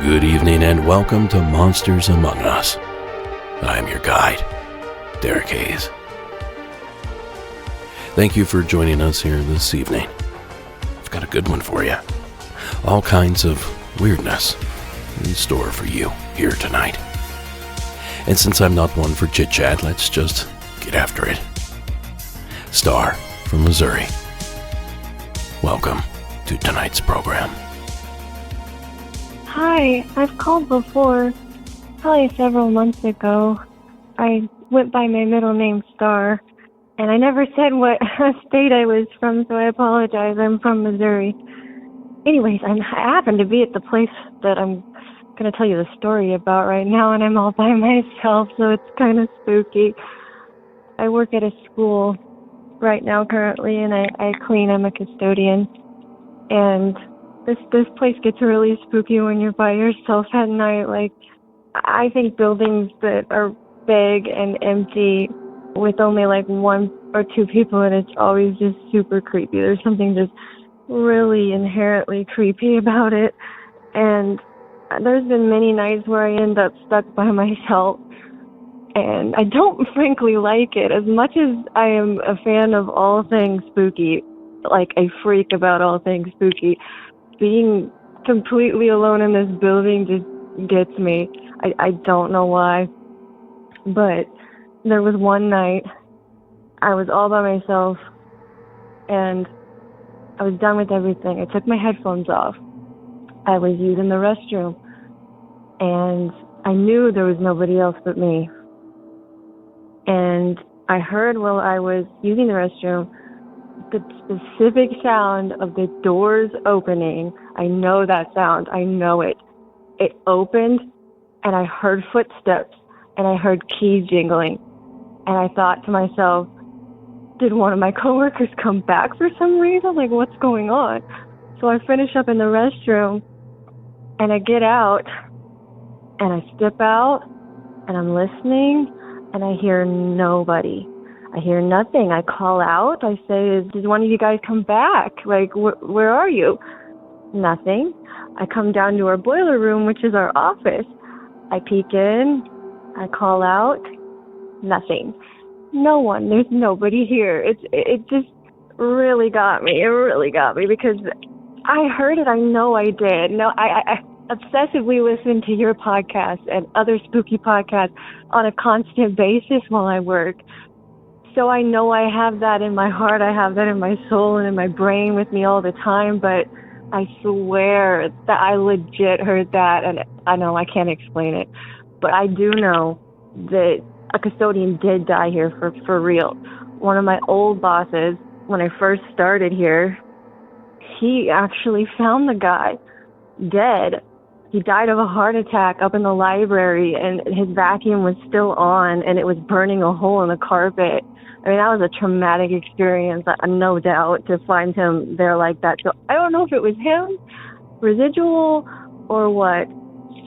Good evening and welcome to Monsters Among Us. I'm your guide, Derek Hayes. Thank you for joining us here this evening. I've got a good one for you. All kinds of weirdness in store for you here tonight. And since I'm not one for chit-chat, let's just get after it. Star from Missouri. Welcome to tonight's program. Hi, I've called before, probably several months ago. I went by my middle name, Star, and I never said what state I was from, so I apologize. I'm from Missouri. Anyways, I happen to be at the place that I'm going to tell you the story about right now, and I'm all by myself, so it's kind of spooky. I work at a school right now currently, and I clean. I'm a custodian, and This place gets really spooky when you're by yourself at night. Like, I think buildings that are big and empty with only like one or two people in it's always just super creepy. There's something just really inherently creepy about it. And there's been many nights where I end up stuck by myself. And I don't frankly like it. As much as I am a fan of all things spooky, like a freak about all things spooky, being completely alone in this building just gets me. I don't know why. But there was one night I was all by myself and I was done with everything. I took my headphones off. I was using the restroom and I knew there was nobody else but me. And I heard while I was using the restroom the specific sound of the doors opening. I know that sound. I know it. It opened, and I heard footsteps, and I heard keys jingling. And I thought to myself, did one of my coworkers come back for some reason? Like, what's going on? So I finish up in the restroom, and I get out, and I step out, and I'm listening, and I hear nobody. I hear nothing. I call out. I say, did one of you guys come back? Like, where are you? Nothing. I come down to our boiler room, which is our office. I peek in. I call out. Nothing. No one. There's nobody here. It just really got me. It really got me because I heard it. I know I did. No, I obsessively listen to your podcast and other spooky podcasts on a constant basis while I work. So I know I have that in my heart, I have that in my soul and in my brain with me all the time, but I swear that I legit heard that, and I know I can't explain it, but I do know that a custodian did die here for real. One of my old bosses, when I first started here, he actually found the guy dead. He died of a heart attack up in the library, and his vacuum was still on, and it was burning a hole in the carpet. I mean, that was a traumatic experience, no doubt, to find him there like that. So I don't know if it was him, residual, or what,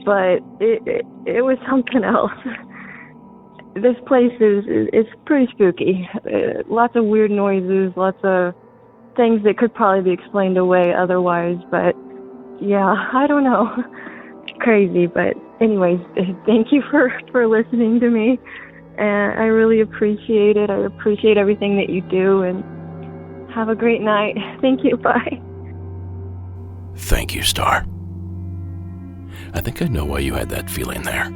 but it was something else. This place is pretty spooky. Lots of weird noises, lots of things that could probably be explained away otherwise, but yeah, I don't know. It's crazy, but anyways, thank you for listening to me. And I really appreciate it. I appreciate everything that you do, and have a great night. Thank you. Bye. Thank you, Star. I think I know why you had that feeling there.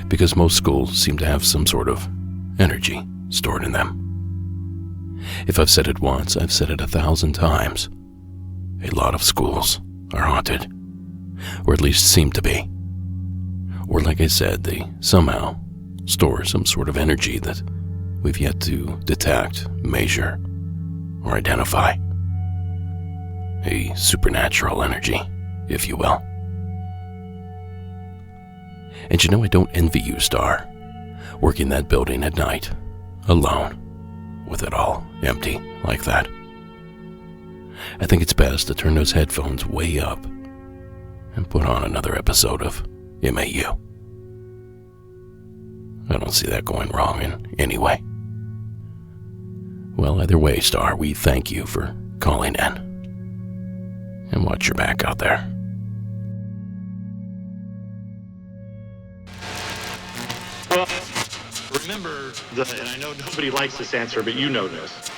Because most schools seem to have some sort of energy stored in them. If I've said it once, I've said it 1,000 times. A lot of schools are haunted, or at least seem to be. Or like I said, they somehow store some sort of energy that we've yet to detect, measure, or identify. A supernatural energy, if you will. And you know, I don't envy you, Star, working that building at night, alone, with it all empty like that. I think it's best to turn those headphones way up and put on another episode of MAU. I don't see that going wrong in any way. Well, either way, Star, we thank you for calling in. And watch your back out there. Well, remember, and I know nobody likes this answer, but you know this.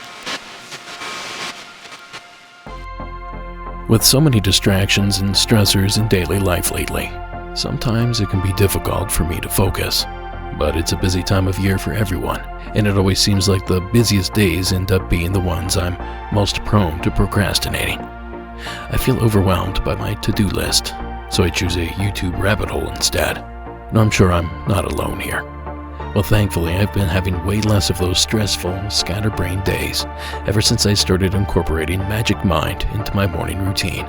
With so many distractions and stressors in daily life lately, sometimes it can be difficult for me to focus. But it's a busy time of year for everyone, and it always seems like the busiest days end up being the ones I'm most prone to procrastinating. I feel overwhelmed by my to-do list, so I choose a YouTube rabbit hole instead. And I'm sure I'm not alone here. Well, thankfully, I've been having way less of those stressful, scatterbrained days ever since I started incorporating Magic Mind into my morning routine.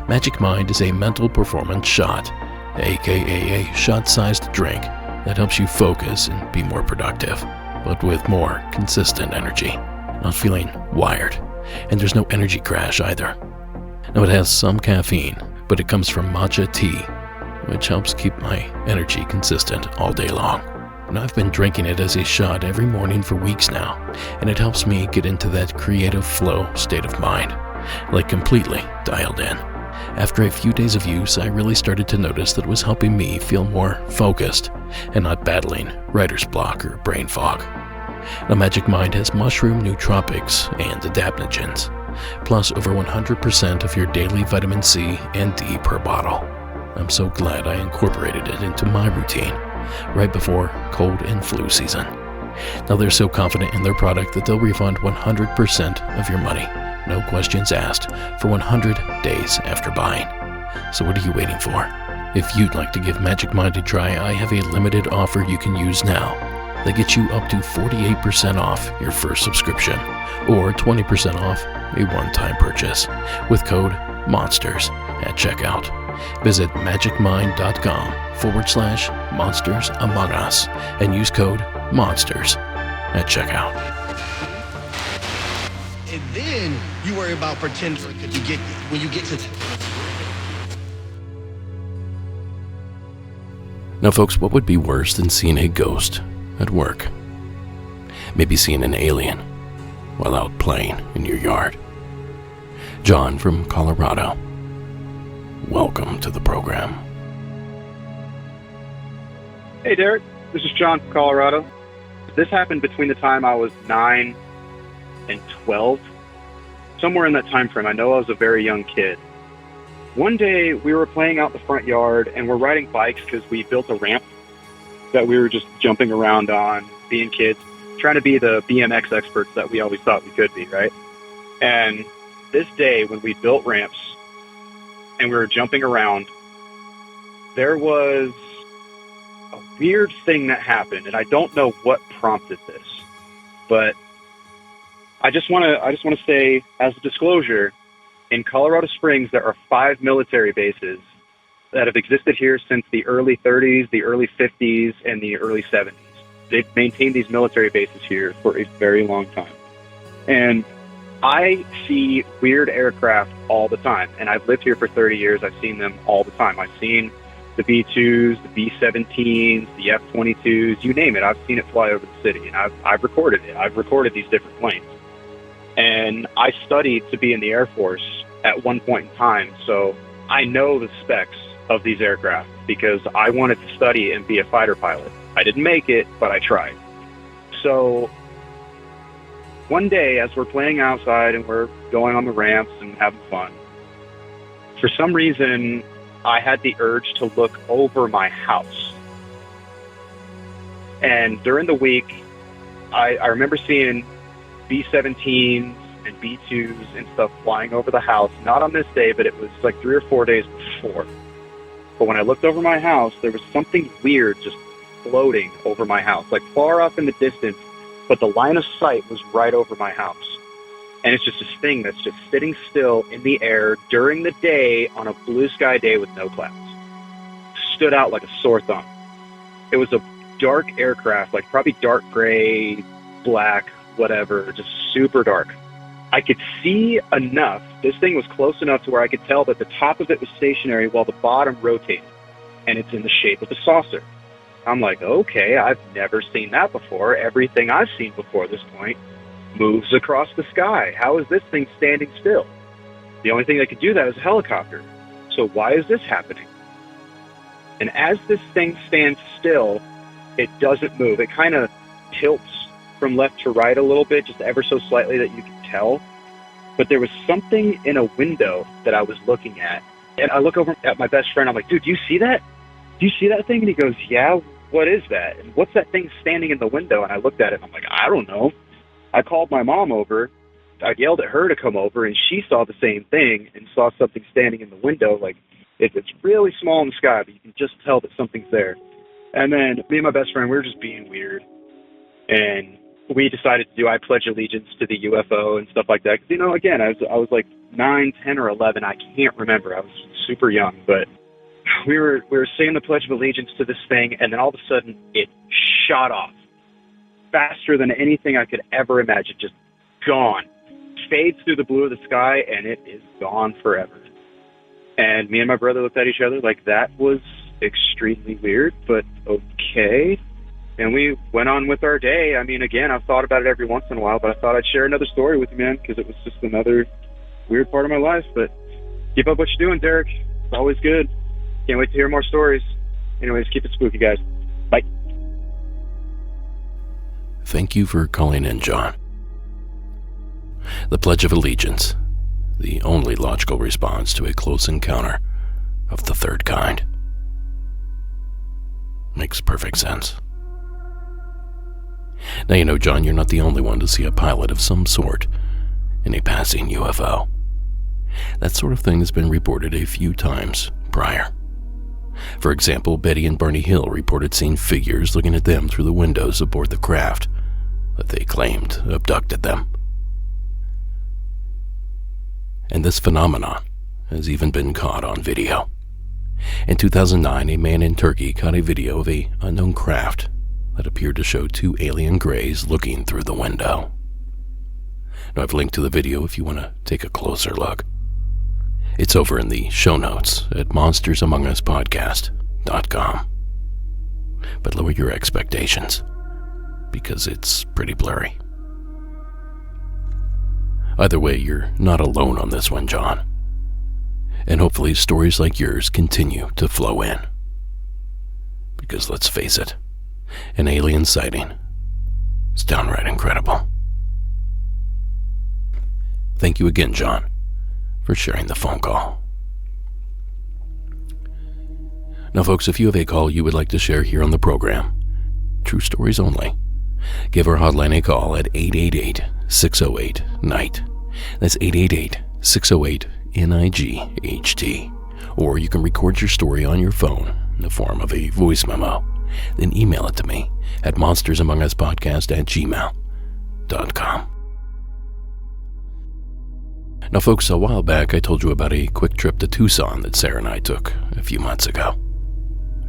Magic Mind is a mental performance shot, aka a shot-sized drink that helps you focus and be more productive, but with more consistent energy, not feeling wired. And there's no energy crash either. Now, it has some caffeine, but it comes from matcha tea, which helps keep my energy consistent all day long. And I've been drinking it as a shot every morning for weeks now, and it helps me get into that creative flow state of mind, like completely dialed in. After a few days of use, I really started to notice that it was helping me feel more focused and not battling writer's block or brain fog. Now, Magic Mind has mushroom nootropics and adaptogens, plus over 100% of your daily vitamin C and D per bottle. I'm so glad I incorporated it into my routine right before cold and flu season. Now, they're so confident in their product that they'll refund 100% of your money, no questions asked, for 100 days after buying. So what are you waiting for? If you'd like to give Magic Mind a try, I have a limited offer you can use now that gets you up to 48% off your first subscription, or 20% off a one-time purchase with code MONSTERS at checkout. Visit magicmind.com/Monsters Among Us and use code MONSTERS at checkout. And then you worry about pretending when you get to that. Now, folks, what would be worse than seeing a ghost at work? Maybe seeing an alien while out playing in your yard. John from Colorado, welcome to the program. Hey, Derek. This is John from Colorado. This happened between the time I was 9 and 12. Somewhere in that time frame. I know I was a very young kid. One day, we were playing out the front yard, and we're riding bikes because we built a ramp that we were just jumping around on, being kids, trying to be the BMX experts that we always thought we could be, right? And this day, when we built ramps and we were jumping around, there was a weird thing that happened, and I don't know what prompted this, but I just want to say, as a disclosure, in Colorado Springs, there are 5 military bases that have existed here since the early 30s, the early 50s, and the early 70s. They've maintained these military bases here for a very long time. And I see weird aircraft all the time. And I've lived here for 30 years. I've seen them all the time. I've seen the B-2s, the B-17s, the F-22s, you name it. I've seen it fly over the city, and I've recorded it. I've recorded these different planes. And I studied to be in the Air Force at one point in time, so I know the specs of these aircraft because I wanted to study and be a fighter pilot. I didn't make it, but I tried. So one day, as we're playing outside and we're going on the ramps and having fun, for some reason, I had the urge to look over my house. And during the week, I remember seeing B-17s and B-2s and stuff flying over the house. Not on this day, but it was like 3 or 4 days before. But when I looked over my house, there was something weird just floating over my house, like far off in the distance, but the line of sight was right over my house. And it's just this thing that's just sitting still in the air during the day on a blue sky day with no clouds. Stood out like a sore thumb. It was a dark aircraft, like probably dark gray, black, whatever, just super dark. I could see enough. This thing was close enough to where I could tell that the top of it was stationary while the bottom rotated. And it's in the shape of a saucer. I'm like, okay, I've never seen that before. Everything I've seen before this point moves across the sky. How is this thing standing still? The only thing that could do that is a helicopter. So why is this happening? And as this thing stands still, it doesn't move. It kind of tilts from left to right a little bit, just ever so slightly that you can tell. But there was something in a window that I was looking at. And I look over at my best friend. I'm like, dude, do you see that? Do you see that thing? And he goes, yeah, what is that? And what's that thing standing in the window? And I looked at it, and I'm like, I don't know. I called my mom over. I yelled at her to come over, and she saw the same thing and saw something standing in the window. Like, it's really small in the sky, but you can just tell that something's there. And then me and my best friend, we were just being weird. And we decided to do I Pledge Allegiance to the UFO and stuff like that. 'Cause, you know, again, I was like 9, 10, or 11. I can't remember. I was super young, but we were saying the Pledge of Allegiance to this thing, and then all of a sudden it shot off faster than anything I could ever imagine. Just gone. Fades through the blue of the sky, and it is gone forever. And me and my brother looked at each other like that was extremely weird, but okay. And we went on with our day. I mean, again, I've thought about it every once in a while, but I thought I'd share another story with you, man, because it was just another weird part of my life. But keep up what you're doing, Derek. It's always good. Can't wait to hear more stories. Anyways, keep it spooky, guys. Bye. Thank you for calling in, John. The Pledge of Allegiance, the only logical response to a close encounter of the third kind. Makes perfect sense. Now, you know, John, you're not the only one to see a pilot of some sort in a passing UFO. That sort of thing has been reported a few times prior. For example, Betty and Barney Hill reported seeing figures looking at them through the windows aboard the craft that they claimed abducted them. And this phenomenon has even been caught on video. In 2009, a man in Turkey caught a video of an unknown craft that appeared to show 2 alien grays looking through the window. Now, I've linked to the video if you want to take a closer look. It's over in the show notes at monstersamonguspodcast.com. But lower your expectations, because it's pretty blurry. Either way, you're not alone on this one, John. And hopefully stories like yours continue to flow in. Because let's face it, an alien sighting is downright incredible. Thank you again, John, for sharing the phone call. Now, folks, if you have a call you would like to share here on the program, true stories only, give our hotline a call at 888-608-NIGHT. That's 888-608-NIGHT. Or you can record your story on your phone in the form of a voice memo. Then email it to me at monstersamonguspodcast@gmail.com. Now, folks, a while back I told you about a quick trip to Tucson that Sarah and I took a few months ago.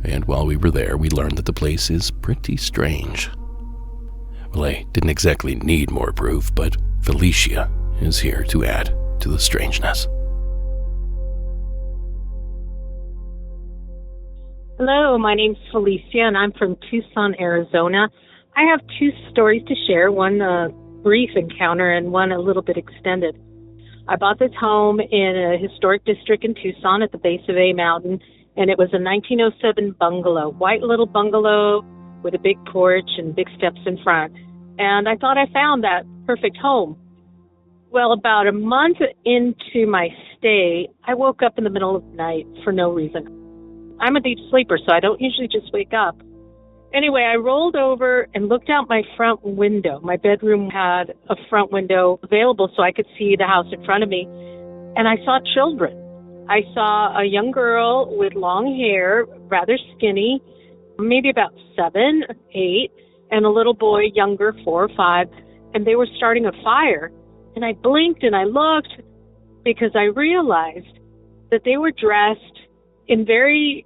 And while we were there, we learned that the place is pretty strange. Well, I didn't exactly need more proof, but Felicia is here to add to the strangeness. Hello, my name's Felicia, and I'm from Tucson, Arizona. I have 2 stories to share, one a brief encounter and one a little bit extended. I bought this home in a historic district in Tucson at the base of A Mountain, and it was a 1907 bungalow, white little bungalow with a big porch and big steps in front. And I thought I found that perfect home. Well, about a month into my stay, I woke up in the middle of the night for no reason. I'm a deep sleeper, so I don't usually just wake up. Anyway, I rolled over and looked out my front window. My bedroom had a front window available so I could see the house in front of me. And I saw children. I saw a young girl with long hair, rather skinny, maybe about 7, 8, and a little boy, younger, 4 or 5, and they were starting a fire. And I blinked and I looked because I realized that they were dressed in very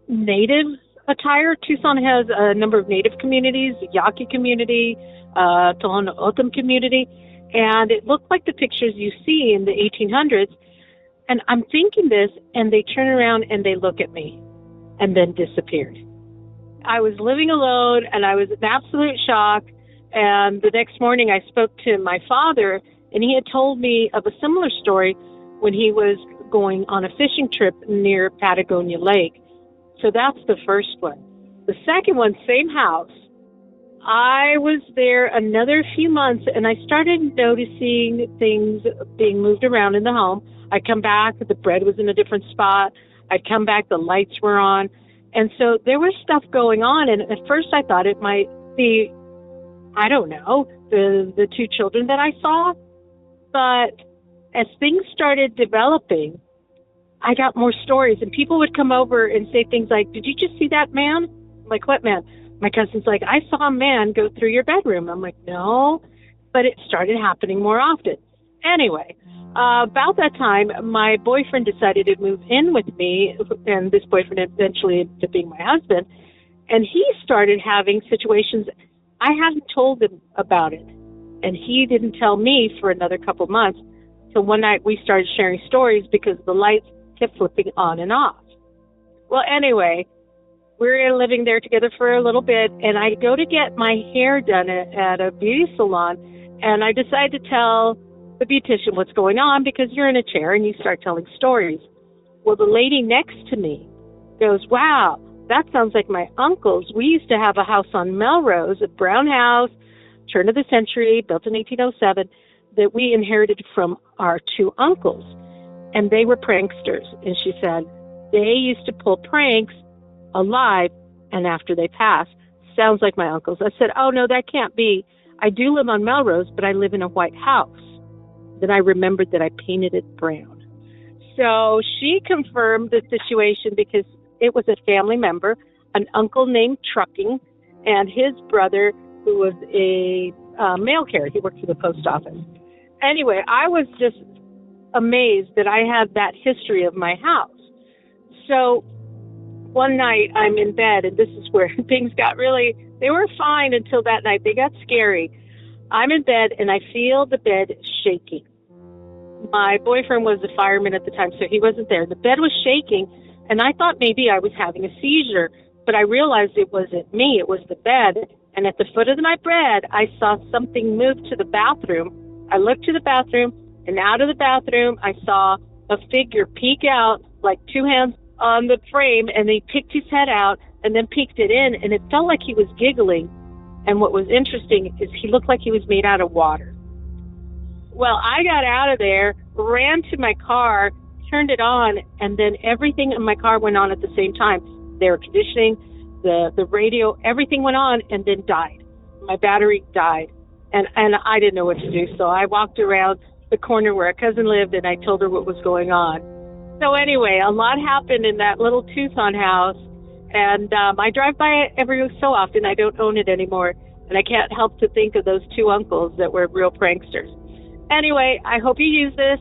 native attire. Tucson has a number of native communities, the Yaqui community, Tohono O'odham community, and it looked like the pictures you see in the 1800s. And I'm thinking this, and they turn around and they look at me and then disappeared. I was living alone, and I was in absolute shock. And the next morning, I spoke to my father, and he had told me of a similar story when he was going on a fishing trip near Patagonia Lake. So that's the first one. The second one, same house. I was there another few months, and I started noticing things being moved around in the home. I'd come back, the bread was in a different spot. I'd come back, the lights were on. And so there was stuff going on, and at first I thought it might be, I don't know, the 2 children that I saw. But as things started developing, I got more stories, and people would come over and say things like, "Did you just see that man?" I'm like, "What man?" My cousin's like, "I saw a man go through your bedroom." I'm like, "No," but it started happening more often. Anyway, about that time, my boyfriend decided to move in with me, and this boyfriend eventually ended up being my husband, and he started having situations. I hadn't told him about it, and he didn't tell me for another couple months. So one night we started sharing stories because the lights kept flipping on and off. Well, anyway, we're living there together for a little bit, and I go to get my hair done at a beauty salon, and I decide to tell the beautician what's going on because you're in a chair and you start telling stories. Well, the lady next to me goes, "Wow, that sounds like my uncle's. We used to have a house on Melrose, a brown house, turn of the century, built in 1807, that we inherited from our 2 uncles. And they were pranksters." And she said, "They used to pull pranks alive and after they passed. Sounds like my uncles." I said, "Oh, no, that can't be. I do live on Melrose, but I live in a white house." Then I remembered that I painted it brown. So she confirmed the situation because it was a family member, an uncle named Trucking, and his brother, who was a mail carrier. He worked for the post office. Anyway, I was just amazed that I had that history of my house. So one night I'm in bed, and this is where things got really, they were fine until that night. They got scary. I'm in bed, and I feel the bed shaking. My boyfriend was a fireman at the time, so he wasn't there. The bed was shaking, and I thought maybe I was having a seizure, but I realized it wasn't me. It was the bed. And at the foot of my bed, I saw something move to the bathroom. I looked to the bathroom, and out of the bathroom, I saw a figure peek out, like 2 hands on the frame, and he picked his head out and then peeked it in, and it felt like he was giggling. And what was interesting is he looked like he was made out of water. Well, I got out of there, ran to my car, turned it on, and then everything in my car went on at the same time. The air conditioning, the radio, everything went on and then died. My battery died. And I didn't know what to do, so I walked around the corner where a cousin lived, and I told her what was going on. So anyway, a lot happened in that little Tucson house, and I drive by it every so often. I don't own it anymore, and I can't help to think of those 2 uncles that were real pranksters. Anyway, I hope you use this.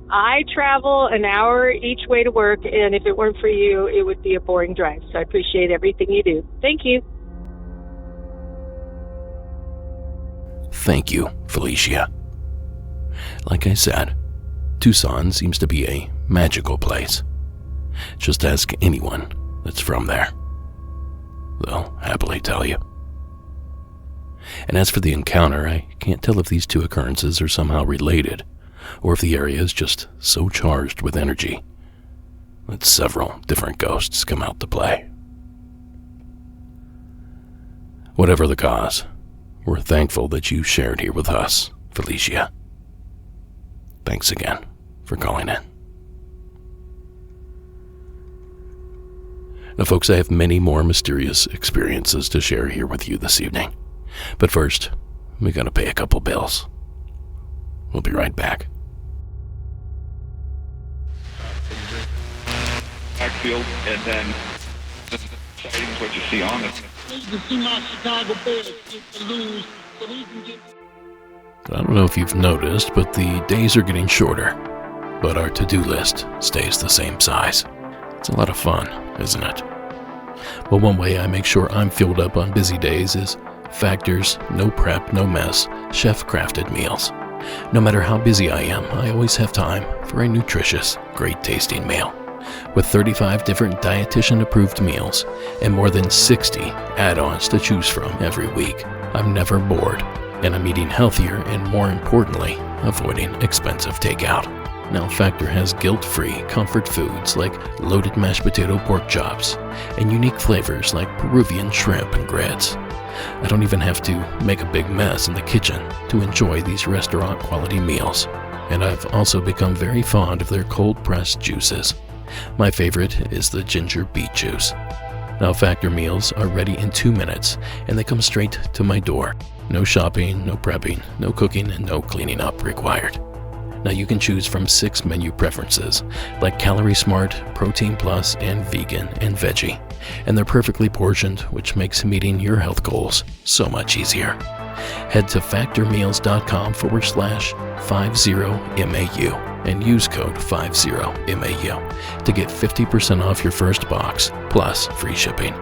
I travel an hour each way to work, and if it weren't for you, it would be a boring drive. So I appreciate everything you do. Thank you. Thank you, Felicia. Like I said, Tucson seems to be a magical place. Just ask anyone that's from there. They'll happily tell you. And as for the encounter, I can't tell if these 2 occurrences are somehow related, or if the area is just so charged with energy that several different ghosts come out to play. Whatever the cause, we're thankful that you shared here with us, Felicia. Thanks again for calling in. Now, folks, I have many more mysterious experiences to share here with you this evening. But first, we gotta pay a couple bills. We'll be right back. Backfield, and then sightings, what you see on it. I don't know if you've noticed, but the days are getting shorter, but our to-do list stays the same size. It's a lot of fun, isn't it? Well, one way I make sure I'm filled up on busy days is Factor's no prep, no mess, chef-crafted meals. No matter how busy I am, I always have time for a nutritious, great-tasting meal. With 35 different dietitian-approved meals and more than 60 add-ons to choose from every week, I'm never bored, and I'm eating healthier and, more importantly, avoiding expensive takeout. Now, Factor has guilt-free comfort foods like loaded mashed potato pork chops and unique flavors like Peruvian shrimp and grits. I don't even have to make a big mess in the kitchen to enjoy these restaurant-quality meals. And I've also become very fond of their cold-pressed juices. My favorite is the ginger beet juice. Now, Factor meals are ready in 2 minutes, and they come straight to my door. No shopping, no prepping, no cooking, and no cleaning up required. Now, you can choose from 6 menu preferences, like Calorie Smart, Protein Plus, and Vegan and Veggie. And they're perfectly portioned, which makes meeting your health goals so much easier. Head to factormeals.com/50MAU and use code 50MAU to get 50% off your first box plus free shipping.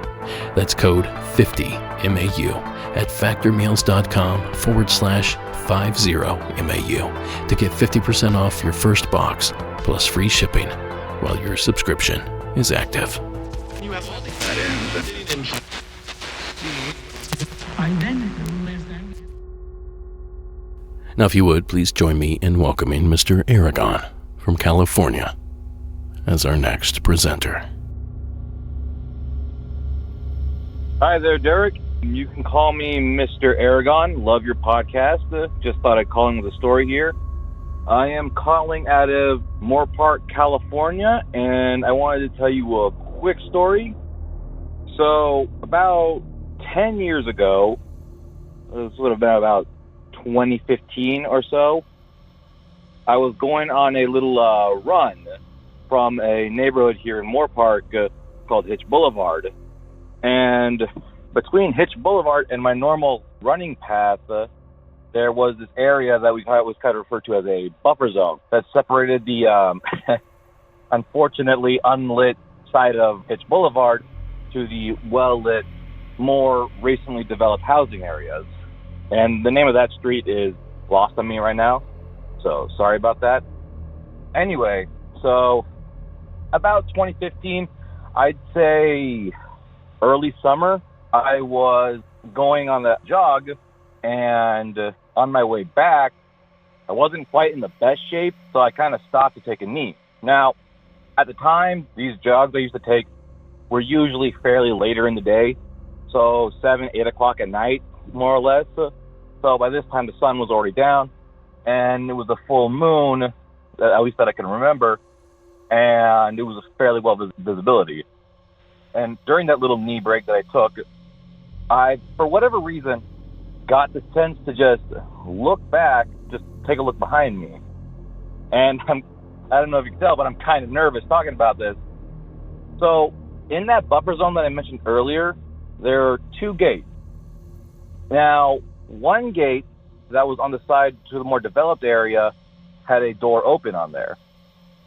That's code 50MAU at factormeals.com/50MAU to get 50% off your first box plus free shipping while your subscription is active. You have all that ends. Now, if you would, please join me in welcoming Mr. Aragon from California as our next presenter. Hi there, Derek. You can call me Mr. Aragon. Love your podcast. Just thought I'd call in with a story here. I am calling out of Moorpark, California, and I wanted to tell you a quick story. So, about 10 years ago, this would have been about 2015 or so, I was going on a little run from a neighborhood here in Moorpark called Hitch Boulevard. And between Hitch Boulevard and my normal running path, there was this area that was kind of referred to as a buffer zone that separated the unfortunately unlit side of Hitch Boulevard to the well-lit, more recently developed housing areas. And the name of that street is lost on me right now, so sorry about that. Anyway, so about 2015, I'd say early summer, I was going on a jog, and on my way back, I wasn't quite in the best shape, so I kind of stopped to take a knee. Now, at the time, these jogs I used to take were usually fairly later in the day, so 7, 8 o'clock at night, more or less. So by this time, the sun was already down, and it was a full moon, at least that I can remember, and it was a fairly well visibility. And during that little knee break that I took, I, for whatever reason, got the sense to just look back, just take a look behind me. And I don't know if you can tell, but I'm kind of nervous talking about this. So in that buffer zone that I mentioned earlier, there are 2 gates. Now, one gate that was on the side to the more developed area had a door open on there.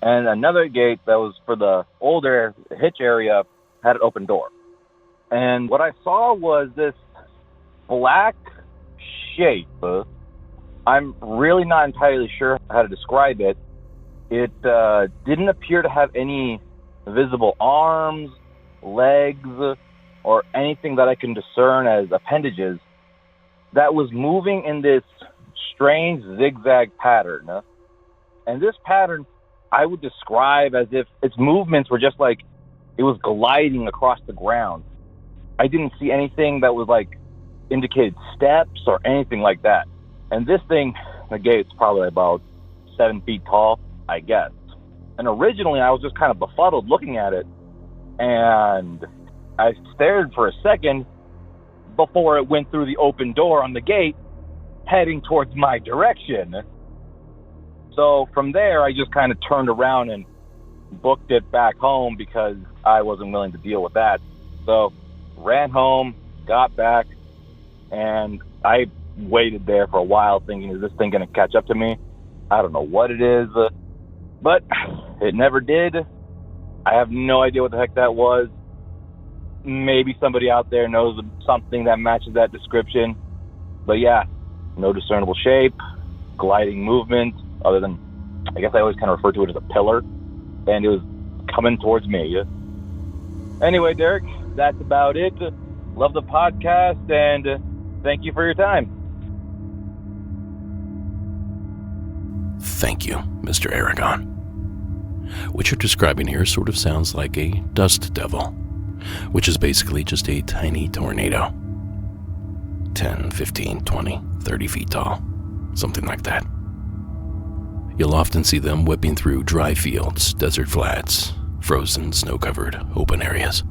And another gate that was for the older Hitch area had an open door. And what I saw was this black shape. I'm really not entirely sure how to describe it. It didn't appear to have any visible arms, legs, or anything that I can discern as appendages, that was moving in this strange zigzag pattern. And this pattern I would describe as if its movements were just like it was gliding across the ground. I didn't see anything that was like indicated steps or anything like that. And this thing, the gate's probably about 7 feet tall, I guess. And originally I was just kind of befuddled looking at it. And I stared for a second before it went through the open door on the gate, heading towards my direction. So from there, I just kind of turned around and booked it back home because I wasn't willing to deal with that. So ran home, got back, and I waited there for a while thinking, is this thing going to catch up to me? I don't know what it is, but it never did. I have no idea what the heck that was. Maybe somebody out there knows something that matches that description. But yeah, no discernible shape, gliding movement, other than, I guess I always kind of refer to it as a pillar, and it was coming towards me. Anyway, Derek, that's about it. Love the podcast, and thank you for your time. Thank you, Mr. Aragon. What you're describing here sort of sounds like a dust devil, which is basically just a tiny tornado. 10, 15, 20, 30 feet tall, something like that. You'll often see them whipping through dry fields, desert flats, frozen, snow-covered open areas,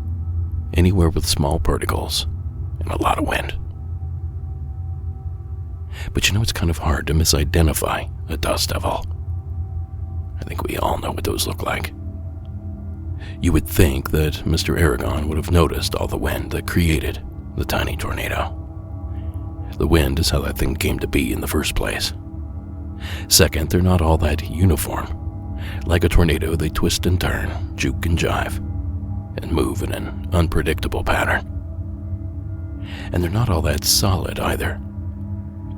anywhere with small particles and a lot of wind. But you know, it's kind of hard to misidentify a dust devil. I think we all know what those look like. You would think that Mr. Aragon would have noticed all the wind that created the tiny tornado. The wind is how that thing came to be in the first place. Second, they're not all that uniform. Like a tornado, they twist and turn, juke and jive, and move in an unpredictable pattern. And they're not all that solid either.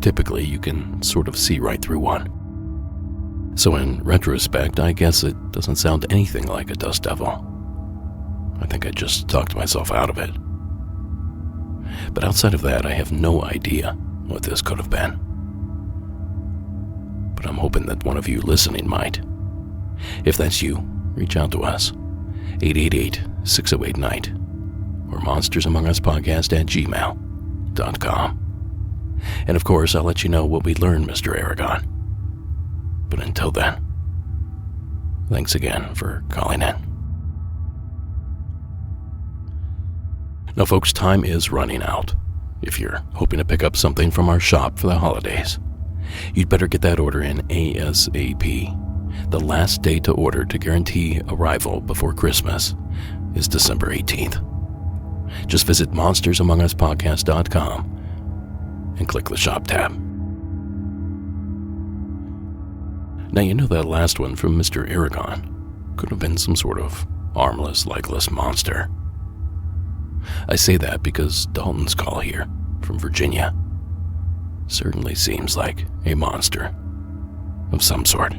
Typically, you can sort of see right through one. So in retrospect, I guess it doesn't sound anything like a dust devil. I think I just talked myself out of it. But outside of that, I have no idea what this could have been. But I'm hoping that one of you listening might. If that's you, reach out to us. 888-608-NIGHT or monstersamonguspodcast@gmail.com. And of course, I'll let you know what we learned, Mr. Aragon. But until then, thanks again for calling in. Now, folks, time is running out. If you're hoping to pick up something from our shop for the holidays, you'd better get that order in ASAP. The last day to order to guarantee arrival before Christmas is December 18th. Just visit monstersamonguspodcast.com and click the shop tab. Now, you know that last one from Mr. Aragon could have been some sort of armless, legless monster. I say that because Dalton's call here from Virginia certainly seems like a monster of some sort.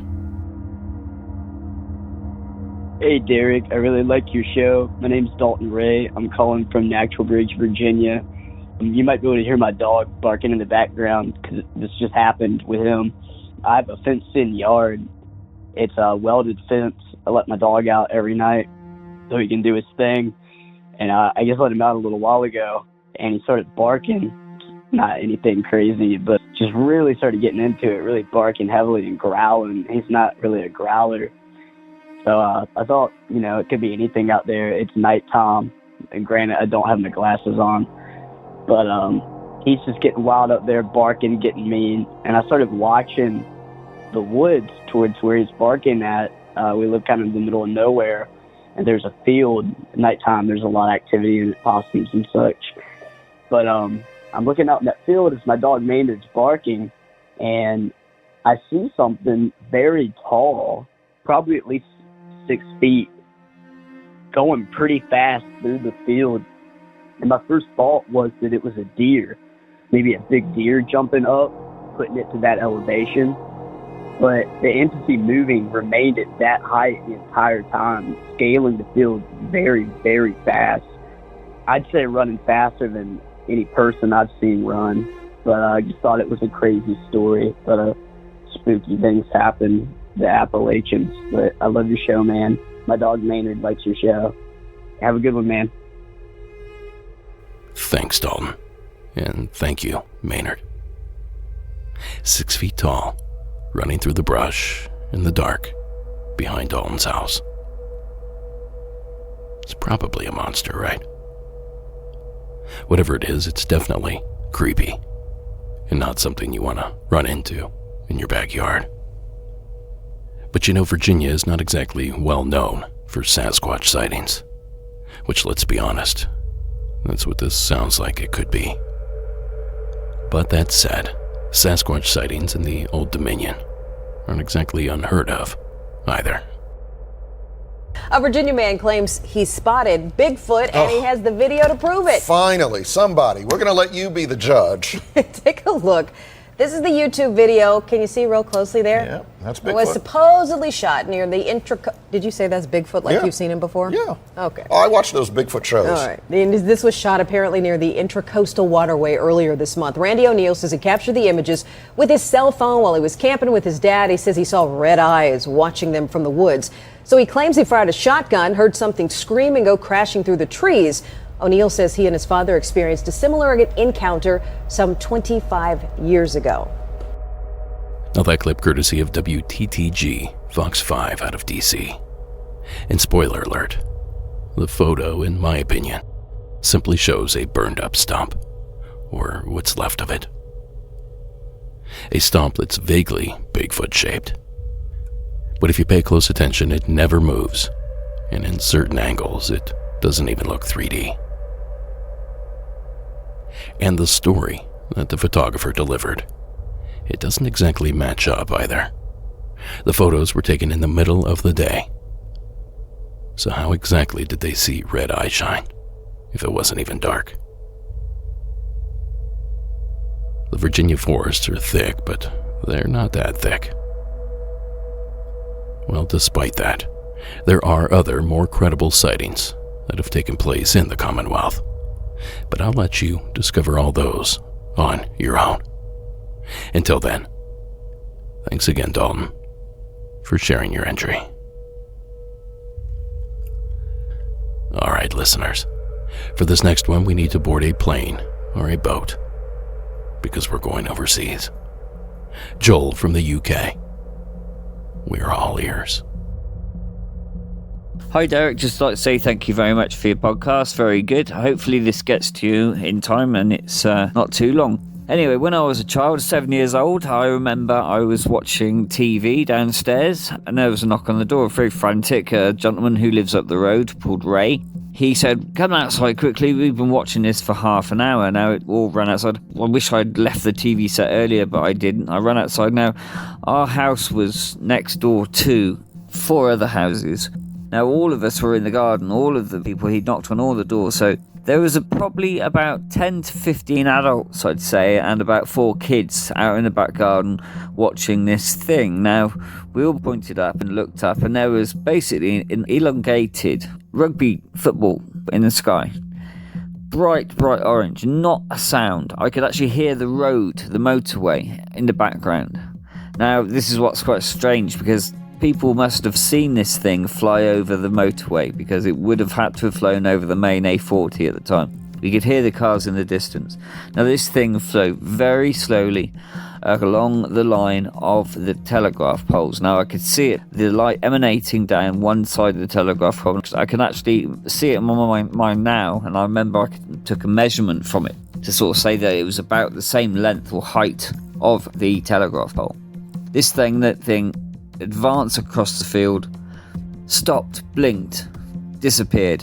Hey, Derek, I really like your show. My name's Dalton Ray. I'm calling from Natural Bridge, Virginia. You might be able to hear my dog barking in the background because this just happened with him. I have a fenced-in yard. It's a welded fence. I let my dog out every night so he can do his thing. And I just let him out a little while ago, and he started barking. Not anything crazy, but just really started getting into it, really barking heavily and growling. He's not really a growler. So I thought, it could be anything out there. It's nighttime, and granted, I don't have my glasses on. But he's just getting wild up there, barking, getting mean. And I started watching the woods towards where he's barking at. We live kind of in the middle of nowhere, and there's a field. At nighttime, there's a lot of activity and possums and such. But I'm looking out in that field as my dog Maynard's barking, and I see something very tall, probably at least 6 feet, going pretty fast through the field. And my first thought was that it was a deer, maybe a big deer jumping up, putting it to that elevation. But the entity moving remained at that height the entire time, scaling the field very, very fast. I'd say running faster than any person I've seen run. But I just thought it was a crazy story. But spooky things happen, the Appalachians. But I love your show, man. My dog Maynard likes your show. Have a good one, man. Thanks, Dalton. And thank you, Maynard. 6 feet tall, running through the brush in the dark behind Dalton's house. It's probably a monster, right? Whatever it is, it's definitely creepy, and not something you want to run into in your backyard. But you know, Virginia is not exactly well known for Sasquatch sightings, which, let's be honest, that's what this sounds like it could be. But that said, Sasquatch sightings in the Old Dominion aren't exactly unheard of either. A Virginia man claims he spotted Bigfoot and he has the video to prove it. Finally, somebody. We're going to let you be the judge. Take a look. This is the YouTube video. Can you see real closely there? Yeah, that's Bigfoot. It was supposedly shot near the Did you say that's Bigfoot like you've seen him before? Yeah. Okay. Oh, I watch those Bigfoot shows. All right. This was shot apparently near the Intracoastal Waterway earlier this month. Randy O'Neill says he captured the images with his cell phone while he was camping with his dad. He says he saw red eyes watching them from the woods. So he claims he fired a shotgun, heard something scream and go crashing through the trees. O'Neill says he and his father experienced a similar encounter some 25 years ago. Now that clip courtesy of WTTG, Fox 5 out of DC. And spoiler alert, the photo, in my opinion, simply shows a burned up stump, or what's left of it. A stump that's vaguely Bigfoot shaped. But if you pay close attention, it never moves, and in certain angles, it doesn't even look 3D. And the story that the photographer delivered, it doesn't exactly match up either. The photos were taken in the middle of the day. So how exactly did they see red eye shine, if it wasn't even dark? The Virginia forests are thick, but they're not that thick. Well, despite that, there are other more credible sightings that have taken place in the Commonwealth. But I'll let you discover all those on your own. Until then, thanks again, Dalton, for sharing your entry. All right, listeners, for this next one, we need to board a plane or a boat because we're going overseas. Joel from the UK. We're all ears. Hi Derek, just like to say thank you very much for your podcast, very good. Hopefully this gets to you in time and it's not too long. Anyway, when I was a child, 7 years old, I remember I was watching TV downstairs and there was a knock on the door, very frantic. A gentleman who lives up the road called Ray. He said, "Come outside quickly, we've been watching this for half an hour." Now it all ran outside. I wish I'd left the TV set earlier, but I didn't. I ran outside. Now, our house was next door to 4 other houses. Now, all of us were in the garden, all of the people, he'd knocked on all the doors, so there was probably about 10 to 15 adults, I'd say, and about 4 kids out in the back garden watching this thing. Now, we all pointed up and looked up, and there was basically an elongated rugby football in the sky. Bright orange, not a sound. I could actually hear the road, the motorway, in the background. Now, this is what's quite strange, because people must have seen this thing fly over the motorway, because it would have had to have flown over the main A40 at the time. We could hear the cars in the distance. Now, this thing flew very slowly along the line of the telegraph poles. Now, I could see it, the light emanating down one side of the telegraph pole. I can actually see it in my mind now, and I remember I took a measurement from it to sort of say that it was about the same length or height of the telegraph pole. This thing, that thing, advanced across the field, stopped, blinked, disappeared.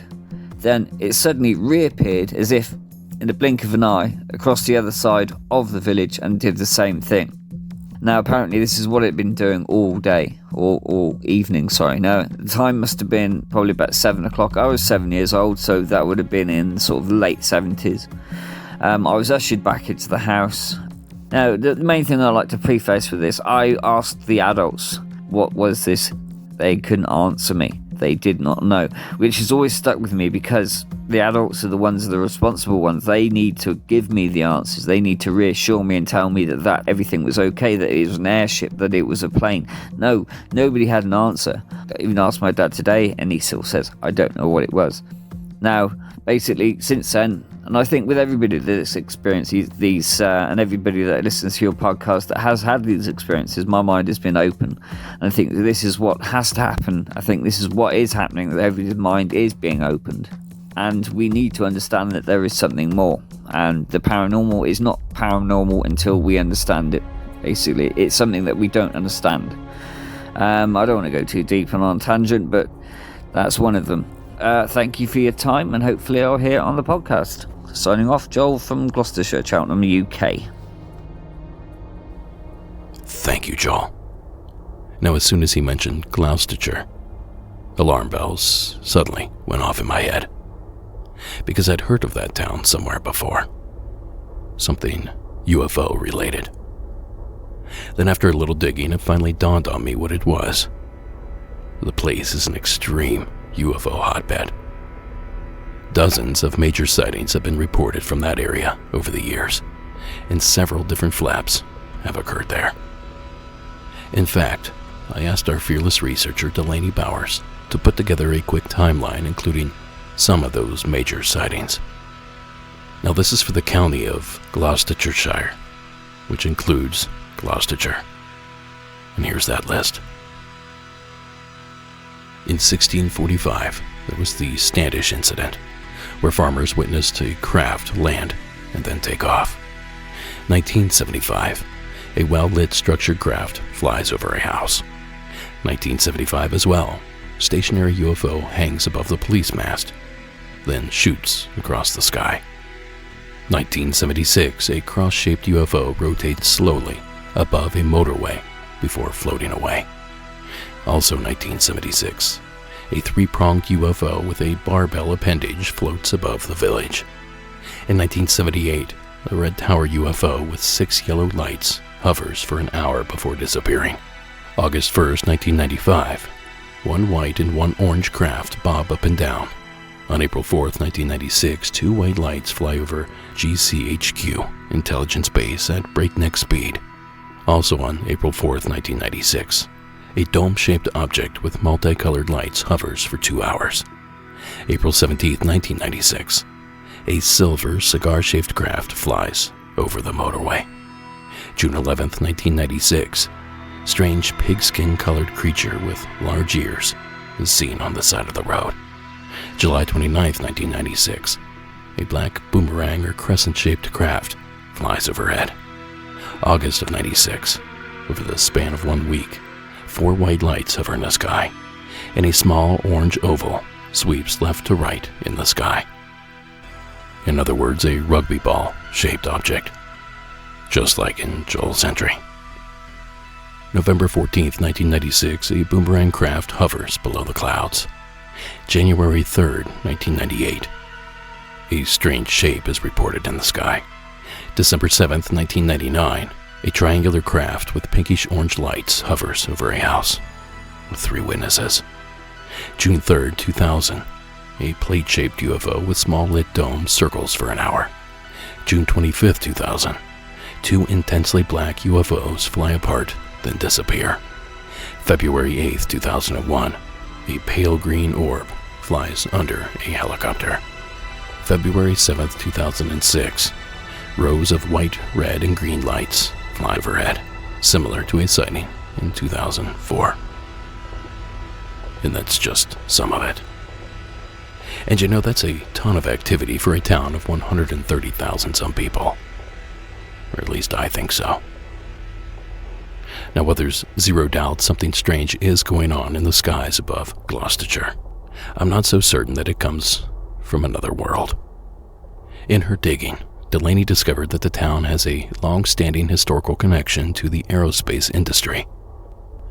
Then it suddenly reappeared as if in the blink of an eye across the other side of the village and did the same thing. Now, apparently this is what it had been doing all day, or all evening, sorry. Now, the time must have been probably about 7 o'clock. I was 7 years old, so that would have been in sort of the late 70s. I was ushered back into the house. Now, the main thing I'd like to preface with this, I asked the adults, what was this? They couldn't answer me. They did not know, which has always stuck with me, because the adults are the ones, the responsible ones. They need to give me the answers. They need to reassure me and tell me that everything was okay, that it was an airship, that it was a plane. No, nobody had an answer. I even asked my dad today and he still says, I don't know what it was. Now, basically, since then, And I think with everybody that's experienced these and everybody that listens to your podcast that has had these experiences, my mind has been open. And I think that this is what has to happen. I think this is what is happening, that everybody's mind is being opened. And we need to understand that there is something more. And the paranormal is not paranormal until we understand it, basically. It's something that we don't understand. I don't want to go too deep on a tangent, but that's one of them. Thank you for your time, and hopefully I'll hear it on the podcast. Signing off, Joel from Gloucestershire, Cheltenham, UK. Thank you, Joel. Now, as soon as he mentioned Gloucestershire, alarm bells suddenly went off in my head, because I'd heard of that town somewhere before. Something UFO related. Then after a little digging, it finally dawned on me what it was. The place is an extreme UFO hotbed. Dozens of major sightings have been reported from that area over the years, and several different flaps have occurred there. In fact, I asked our fearless researcher Delaney Bowers to put together a quick timeline including some of those major sightings. Now this is for the county of Gloucestershire, which includes Gloucestershire. And here's that list. In 1645, there was the Standish incident, where farmers witnessed a craft land and then take off. 1975, a well-lit structured craft flies over a house. 1975 as well, stationary UFO hangs above the police mast, then shoots across the sky. 1976, a cross-shaped UFO rotates slowly above a motorway before floating away. Also 1976, a three-pronged UFO with a barbell appendage floats above the village. In 1978, a red tower UFO with 6 yellow lights hovers for an hour before disappearing. August 1st, 1995, one white and one orange craft bob up and down. On April 4th, 1996, 2 white lights fly over GCHQ, Intelligence Base, at breakneck speed. Also on April 4th, 1996, a dome-shaped object with multicolored lights hovers for 2 hours. April 17th, 1996, a silver cigar-shaped craft flies over the motorway. June 11th, 1996, strange pigskin-colored creature with large ears is seen on the side of the road. July 29th, 1996, a black boomerang or crescent-shaped craft flies overhead. August of 96, over the span of 1 week, 4 white lights hover in the sky, and a small orange oval sweeps left to right in the sky. In other words, a rugby ball-shaped object, just like in Joel's entry. November 14th, 1996, a boomerang craft hovers below the clouds. January 3rd, 1998, a strange shape is reported in the sky. December 7th, 1999, a triangular craft with pinkish-orange lights hovers over a house, with 3 witnesses. June 3rd, 2000, a plate-shaped UFO with small lit domes circles for an hour. June 25th, 2000, 2 intensely black UFOs fly apart, then disappear. February 8th, 2001, a pale green orb flies under a helicopter. February 7th, 2006, rows of white, red, and green lights fly overhead, similar to a sighting in 2004. And that's just some of it. And you know, that's a ton of activity for a town of 130,000 some people. Or at least I think so. Now, while there's zero doubt something strange is going on in the skies above Gloucestershire, I'm not so certain that it comes from another world. In her digging, Delaney discovered that the town has a long-standing historical connection to the aerospace industry.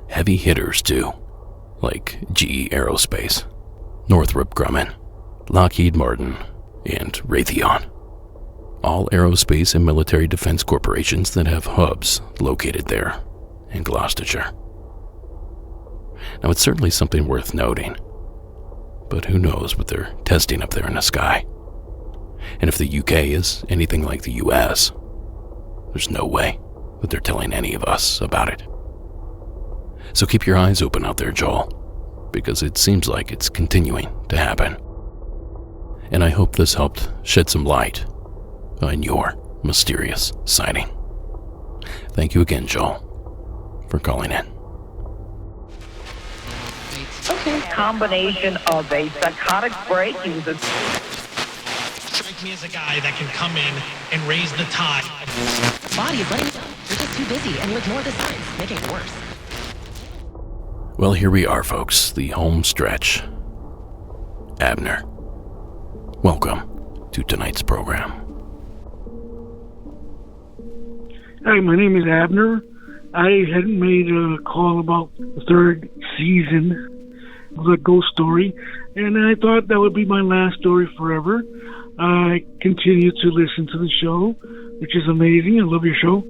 Heavy hitters, too, like GE Aerospace, Northrop Grumman, Lockheed Martin, and Raytheon. All aerospace and military defense corporations that have hubs located there in Gloucestershire. Now, it's certainly something worth noting, but who knows what they're testing up there in the sky. And if the UK is anything like the US, there's no way that they're telling any of us about it. So keep your eyes open out there, Joel, because it seems like it's continuing to happen. and I hope this helped shed some light on your mysterious sighting. Thank you again, Joel, for calling in. Combination of a psychotic break. He was a strike me as a guy that can come in and raise the tide. Body is letting down. You're just too busy, and you ignore the signs, making it worse. Well, here we are, folks, the home stretch. Abner, welcome to tonight's program. Hi, my name is Abner. I had made a call about the third season of the ghost story, and I thought that would be my last story forever. I continue to listen to the show, which is amazing. I love your show.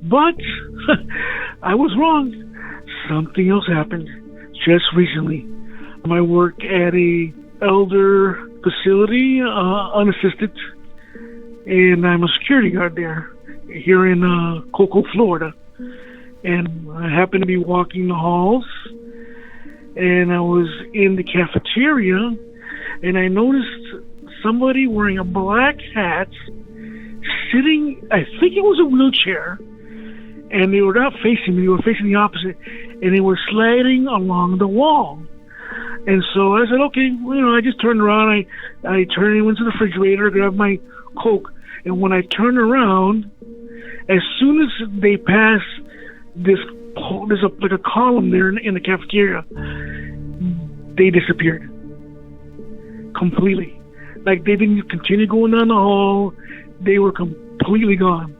But I was wrong. Something else happened just recently. I work at a elder facility, unassisted, and I'm a security guard there here in Cocoa, Florida. And I happened to be walking the halls, and I was in the cafeteria, and I noticed somebody wearing a black hat sitting, I think it was a wheelchair, and they were not facing me, they were facing the opposite, and they were sliding along the wall. And so I said, okay, well, I just turned around, I turned and went to the refrigerator, grabbed my Coke, and when I turned around, as soon as they passed there's like a column there in the cafeteria, they disappeared completely. Like, they didn't continue going down the hall, they were completely gone.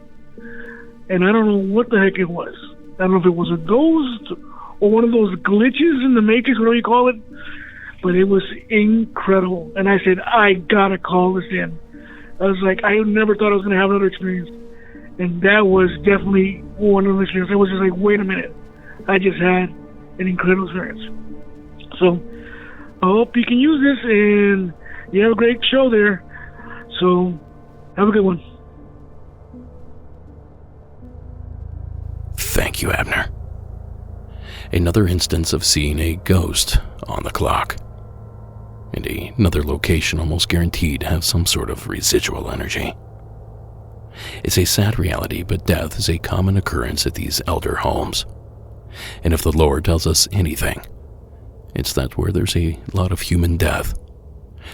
And I don't know what the heck it was. I don't know if it was a ghost or one of those glitches in the Matrix, whatever you call it, but it was incredible. And I said, I gotta call this in. I was like, I never thought I was gonna have another experience. And that was definitely one of the experiences. I was just like, wait a minute. I just had an incredible experience. So I hope you can use this, and you have a great show there. So have a good one. Thank you, Abner. Another instance of seeing a ghost on the clock. And another location almost guaranteed to have some sort of residual energy. It's a sad reality, but death is a common occurrence at these elder homes. And if the lore tells us anything, it's that where there's a lot of human death,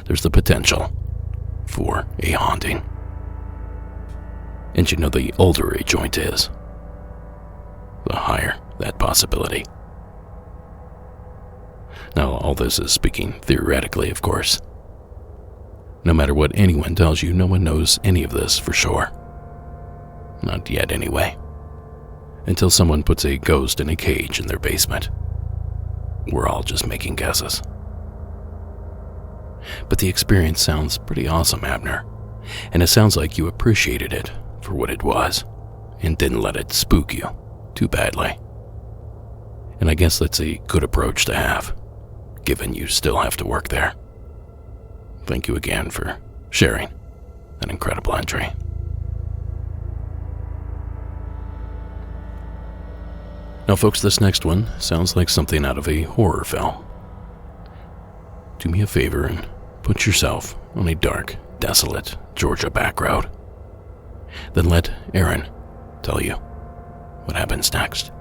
there's the potential for a haunting. And you know, the older a joint is, the higher that possibility. Now, all this is speaking theoretically, of course. No matter what anyone tells you, no one knows any of this for sure. Not yet, anyway. Until someone puts a ghost in a cage in their basement. We're all just making guesses. But the experience sounds pretty awesome, Abner. And it sounds like you appreciated it for what it was, and didn't let it spook you too badly. And I guess that's a good approach to have, given you still have to work there. Thank you again for sharing an incredible entry. Now, folks, this next one sounds like something out of a horror film. Do me a favor and put yourself on a dark, desolate Georgia back road. Then let Aaron tell you what happens next.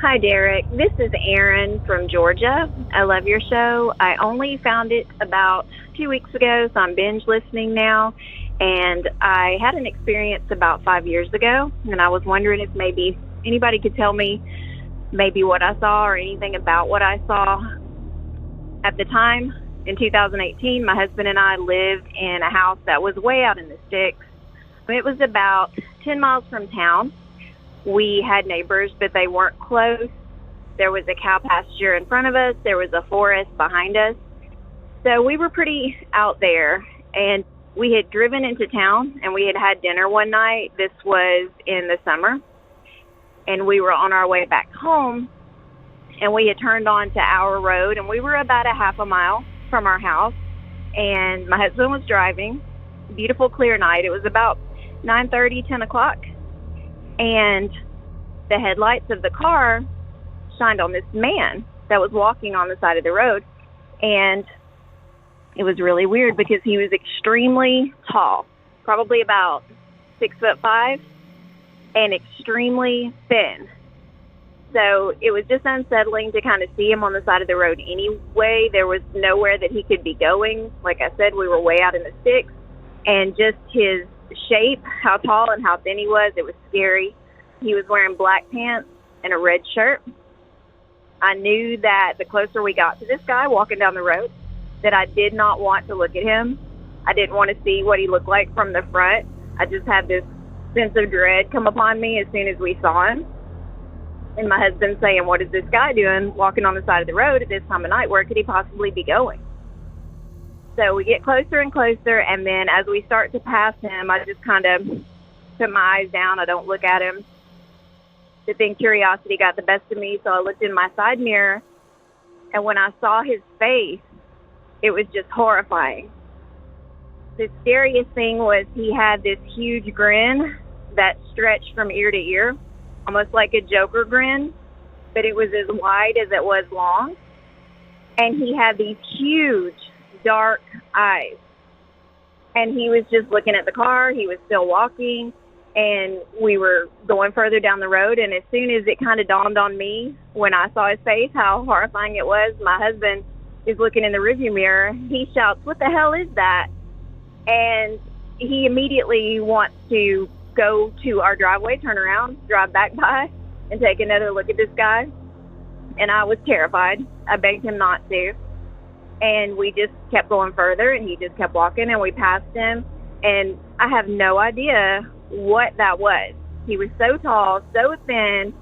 Hi, Derek. This is Erin from Georgia. I love your show. I only found it about 2 weeks ago, so I'm binge listening now. And I had an experience about 5 years ago, and I was wondering if maybe anybody could tell me maybe what I saw or anything about what I saw. At the time, in 2018, my husband and I lived in a house that was way out in the sticks. It was about 10 miles from town. We had neighbors, but they weren't close. There was a cow pasture in front of us. There was a forest behind us. So we were pretty out there, and we had driven into town, and we had had dinner one night. This was in the summer, and we were on our way back home, and we had turned onto our road, and we were about a half a mile from our house, and my husband was driving. Beautiful, clear night. It was about 9:30, 10 o'clock, and the headlights of the car shined on this man that was walking on the side of the road. And it was really weird because he was extremely tall, probably about 6'5", and extremely thin. So it was just unsettling to kind of see him on the side of the road anyway. There was nowhere that he could be going. Like I said, we were way out in the sticks. And just his shape, how tall and how thin he was, it was scary. He was wearing black pants and a red shirt. I knew that the closer we got to this guy walking down the road, that I did not want to look at him. I didn't want to see what he looked like from the front. I just had this sense of dread come upon me as soon as we saw him. And my husband saying, what is this guy doing walking on the side of the road at this time of night? Where could he possibly be going? So we get closer and closer, and then as we start to pass him, I just kind of put my eyes down. I don't look at him. But then curiosity got the best of me, so I looked in my side mirror, and when I saw his face, it was just horrifying. The scariest thing was he had this huge grin that stretched from ear to ear, almost like a Joker grin, but it was as wide as it was long. And he had these huge, dark eyes. And he was just looking at the car. He was still walking. And we were going further down the road. And as soon as it kind of dawned on me, when I saw his face, how horrifying it was, my husband is looking in the rearview mirror. He shouts, "What the hell is that?" And he immediately wants to go to our driveway, turn around, drive back by, and take another look at this guy. And I was terrified. I begged him not to. And we just kept going further, and he just kept walking, and we passed him. And I have no idea what that was. He was so tall, so thin,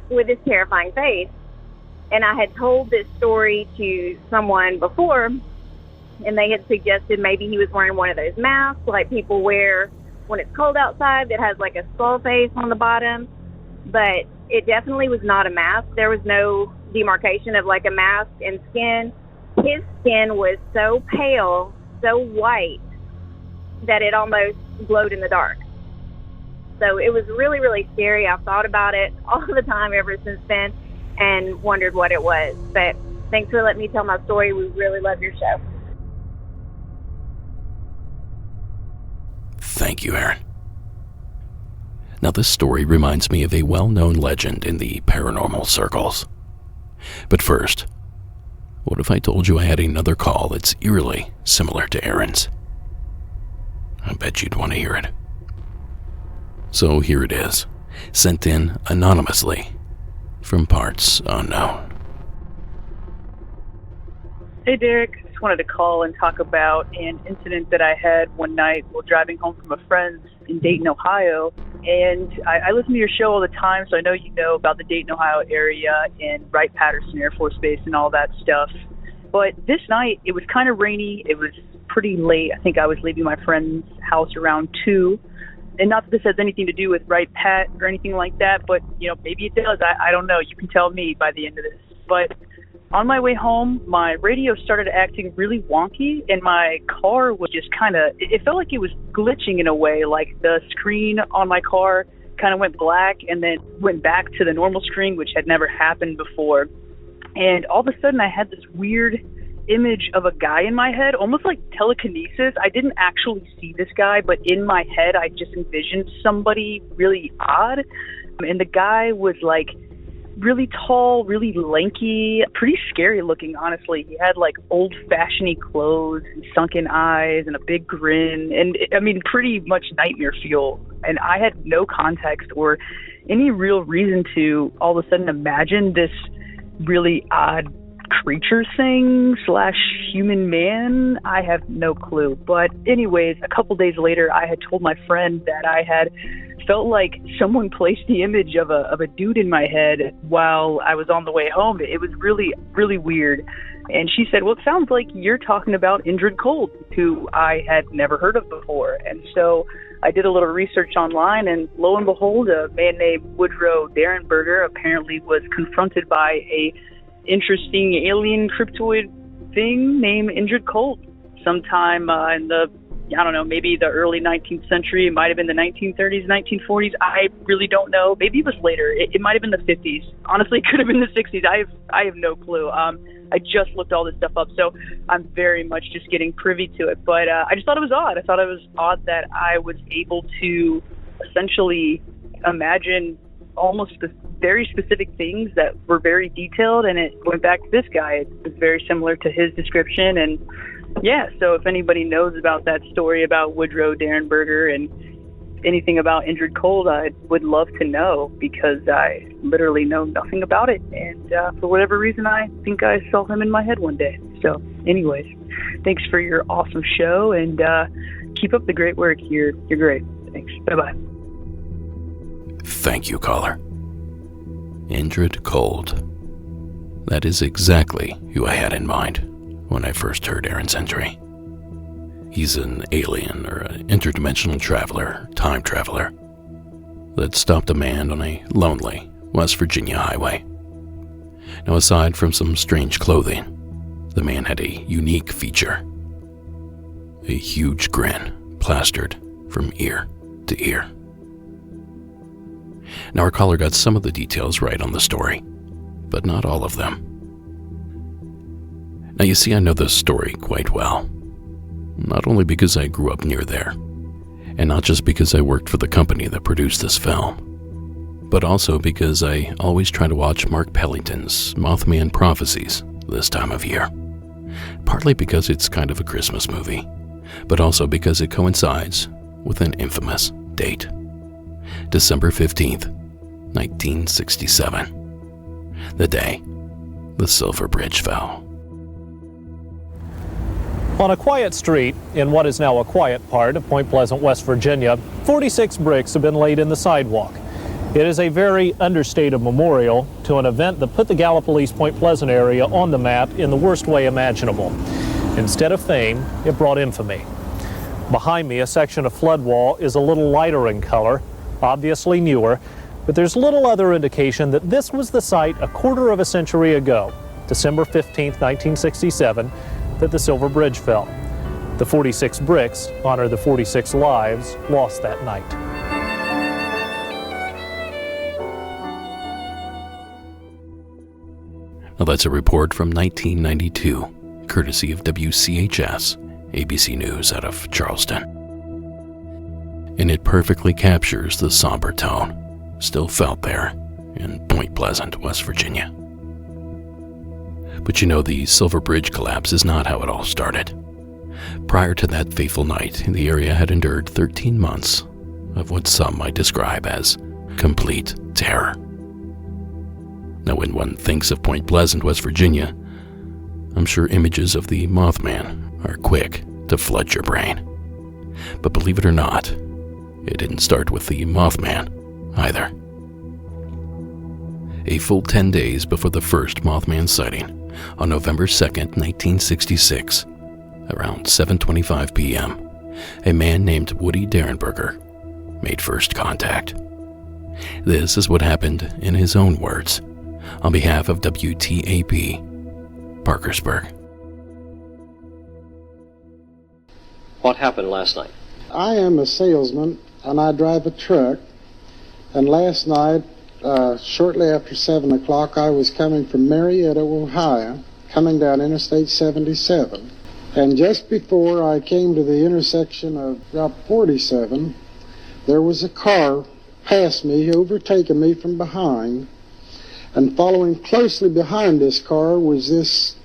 with this terrifying face. And I had told this story to someone before, and they had suggested maybe he was wearing one of those masks like people wear when it's cold outside that has like a skull face on the bottom. But it definitely was not a mask. There was no demarcation of like a mask and skin. His skin was so pale, so white, that it almost glowed in the dark. So it was really, really scary. I've thought about it all the time ever since then and wondered what it was. But thanks for letting me tell my story. We really love your show. Thank you, Aaron. Now, this story reminds me of a well-known legend in the paranormal circles. But first, what if I told you I had another call that's eerily similar to Aaron's? I bet you'd want to hear it. So here it is, sent in anonymously from parts unknown. Hey, Derek. Just wanted to call and talk about an incident that I had one night while driving home from a friend's in Dayton, Ohio. And I listen to your show all the time, so I know you know about the Dayton, Ohio area and Wright-Patterson Air Force Base and all that stuff. But this night, it was kind of rainy. It was pretty late. I think I was leaving my friend's house around 2. And not that this has anything to do with Wright-Pat or anything like that, but, you know, maybe it does. I don't know. You can tell me by the end of this. But on my way home, my radio started acting really wonky, and my car was just kind of, it felt like it was glitching in a way, like the screen on my car kind of went black and then went back to the normal screen, which had never happened before. And all of a sudden, I had this weird image of a guy in my head, almost like telekinesis. I didn't actually see this guy, but in my head, I just envisioned somebody really odd. And the guy was like really tall, really lanky, pretty scary looking, honestly. He had like old-fashioned clothes and sunken eyes and a big grin, and I mean, pretty much nightmare fuel. And I had no context or any real reason to all of a sudden imagine this really odd creature thing / human man. I have no clue. But anyways, a couple days later, I had told my friend that I had felt like someone placed the image of a dude in my head while I was on the way home. It was really, really weird. And she said, well, it sounds like you're talking about Indrid Cold, who I had never heard of before. And so I did a little research online, and lo and behold, a man named Woodrow Derenberger apparently was confronted by a interesting alien cryptoid thing named Indrid Cold sometime in the I don't know, maybe the early 19th century. It might have been the 1930s, 1940s. I really don't know. Maybe it was later. It might have been the 50s. Honestly, it could have been the 60s. I have no clue. I just looked all this stuff up, so I'm very much just getting privy to it. But I just thought it was odd. I thought it was odd that I was able to essentially imagine almost very specific things that were very detailed, and it went back to this guy. It was very similar to his description, and yeah, so if anybody knows about that story about Woodrow Derenberger and anything about Injured Cold, I would love to know, because I literally know nothing about it, and for whatever reason, I think I saw him in my head one day. So anyways, thanks for your awesome show, and keep up the great work. You're great. Thanks. Bye-bye. Thank you, caller. Injured Cold. That is exactly who I had in mind when I first heard Aaron's entry. He's an alien or an interdimensional traveler, time traveler, that stopped a man on a lonely West Virginia highway. Now, aside from some strange clothing, the man had a unique feature. A huge grin plastered from ear to ear. Now, our caller got some of the details right on the story, but not all of them. Now, you see, I know this story quite well, not only because I grew up near there, and not just because I worked for the company that produced this film, but also because I always try to watch Mark Pellington's Mothman Prophecies this time of year. Partly because it's kind of a Christmas movie, but also because it coincides with an infamous date. December 15th, 1967. The day the Silver Bridge fell. On a quiet street in what is now a quiet part of Point Pleasant, West Virginia, 46 bricks have been laid in the sidewalk. It is a very understated memorial to an event that put the Gallipolis Point Pleasant area on the map in the worst way imaginable. Instead of fame, it brought infamy. Behind me, a section of flood wall is a little lighter in color, obviously newer, but there's little other indication that this was the site a quarter of a century ago, December 15th, 1967, that the Silver Bridge fell. The 46 bricks honor the 46 lives lost that night. Now, that's a report from 1992, courtesy of WCHS, ABC News out of Charleston. And it perfectly captures the somber tone still felt there in Point Pleasant, West Virginia. But you know, the Silver Bridge collapse is not how it all started. Prior to that fateful night, the area had endured 13 months of what some might describe as complete terror. Now, when one thinks of Point Pleasant, West Virginia, I'm sure images of the Mothman are quick to flood your brain. But believe it or not, it didn't start with the Mothman either. A full 10 days before the first Mothman sighting, on November 2nd, 1966, around 7:25 p.m., a man named Woody Derenberger made first contact. This is what happened in his own words, on behalf of WTAP, Parkersburg. What happened last night? I am a salesman, and I drive a truck. And last night, shortly after 7 o'clock, I was coming from Marietta, Ohio, coming down Interstate 77. And just before I came to the intersection of Route 47, there was a car past me, overtaking me from behind. And following closely behind this car was this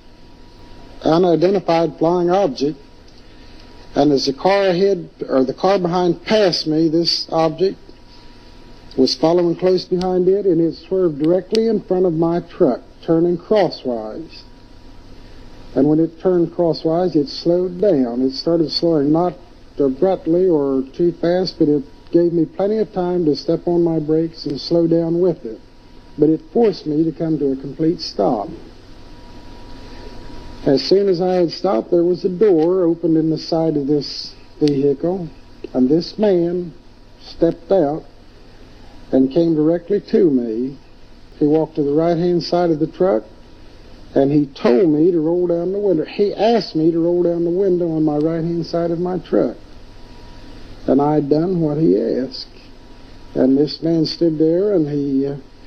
unidentified flying object. And as the car ahead, or the car behind passed me, this object was following close behind it, and it swerved directly in front of my truck, turning crosswise. And when it turned crosswise, it slowed down. It started slowing, not abruptly or too fast, but it gave me plenty of time to step on my brakes and slow down with it. But it forced me to come to a complete stop. As soon as I had stopped, there was a door opened in the side of this vehicle, and this man stepped out and came directly to me. He walked to the right-hand side of the truck, and he told me to roll down the window. He asked me to roll down the window on my right-hand side of my truck. and I'd done what he asked. And this man stood there, and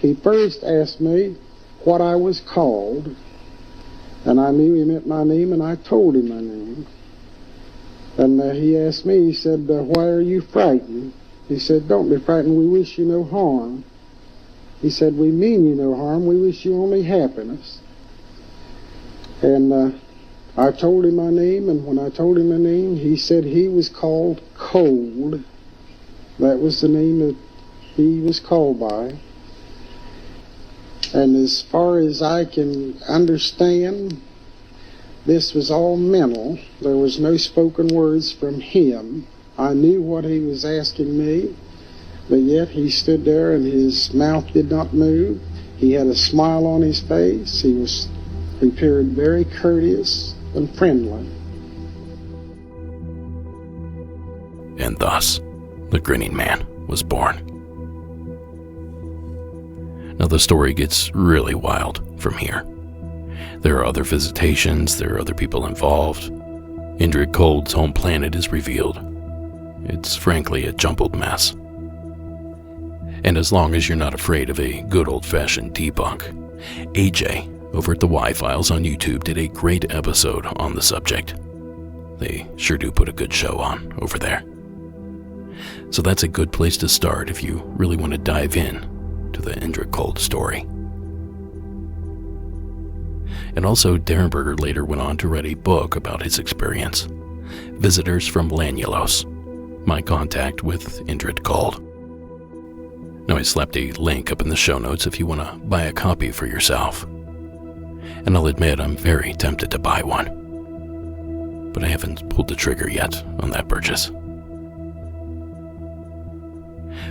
he first asked me what I was called, and I knew he meant my name, and I told him my name. And he asked me, he said, why are you frightened? He said, don't be frightened, we wish you no harm. He said, we mean you no harm, we wish you only happiness. And I told him my name, and when I told him my name, he said he was called Cold. That was the name that he was called by. And as far as I can understand, this was all mental. There was no spoken words from him. I knew what he was asking me, but yet he stood there and his mouth did not move. He had a smile on his face. He appeared very courteous and friendly. And thus, the Grinning Man was born. Now the story gets really wild from here. There are other visitations, there are other people involved. Indrid Cold's home planet is revealed. It's frankly a jumbled mess. And as long as you're not afraid of a good old-fashioned debunk, AJ over at the Y-Files on YouTube did a great episode on the subject. They sure do put a good show on over there. So that's a good place to start if you really want to dive in to the Indrid Cold story. And also, Derenberger later went on to write a book about his experience, Visitors from Lanulos, My Contact with Indrid Cold. Now I slapped a link up in the show notes if you want to buy a copy for yourself. And I'll admit I'm very tempted to buy one, but I haven't pulled the trigger yet on that purchase.